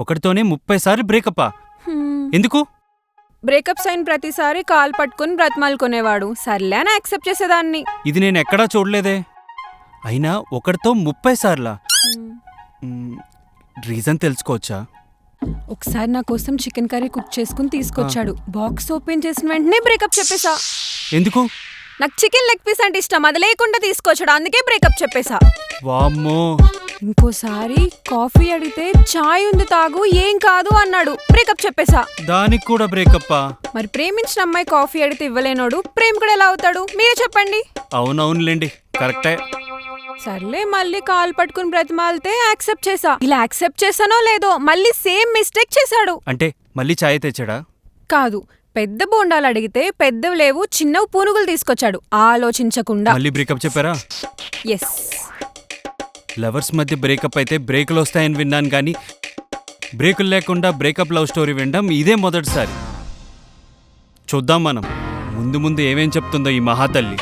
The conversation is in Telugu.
ఒకటితోనే 30 సార్లు బ్రేకప్పా? ఎందుకు? బ్రేకప్ సైన్ ప్రతిసారి కాల్ పట్టుకుని బ్రతిమాలుకునేవాడు. సర్లే అని యాక్సెప్ట్ చేసేదాన్ని. ఇది నేను ఎక్కడా చూడలేదే. అయినా ఒకటితో 30 సార్లా? రీజన్ తెలుసుకోవచ్చా? ఒకసారి నా కోసం చికెన్ కర్రీ కుక్ చేసుకుని తీసుకొచ్చాడు. బాక్స్ ఓపెన్ చేసిన వెంటనే బ్రేకప్ చెప్పేశా. ఎందుకు? నాకు చికెన్ లెగ్ పీస్ అంటే ఇష్టం, అది లేకుండా తీసుకొచ్చాడు, అందుకే బ్రేకప్ చెప్పేశా. వామ్మో. ఇంకోసారి కాఫీ అడిగితే చాయ్ ఉంది తాగు, ఏం కాదు అన్నాడు, బ్రేకప్ చెప్పేశా. దానికి కూడా బ్రేకప్పా? మరి ప్రేమించిన అమ్మాయి కాఫీ అడిగితే ఇవ్వలేనోడు ప్రేమికుడు ఎలా అవుతాడు? మీరే చెప్పండి. అవునవునులేండి, కరెక్టే. సర్లే మళ్ళీ కాల్ పట్టుకుని బ్రతిమాలితే యాక్సెప్ట్ చేశా. ఇలా యాక్సెప్ట్ చేశానో లేదో మళ్ళీ సేమ్ మిస్టేక్ చేశాడు. అంటే మళ్ళీ చాయ్ తెచ్చాడా? కాదు, పెద్ద బోండాలు అడిగితే పెద్దవి లేవు చిన్నవి పూనుగులు తీసుకొచ్చాడు ఆలోచించకుండా. మళ్ళీ బ్రేకప్ చెప్పారా? ఎస్. లవర్స్ మధ్య బ్రేకప్ అయితే బ్రేకులు వస్తాయని విన్నాను కానీ బ్రేకులు లేకుండా బ్రేకప్ లవ్ స్టోరీ వినడం ఇదే మొదటిసారి. చూద్దాం మనం ముందు ముందు ఏమేం చెప్తుందో ఈ మహాతల్లి.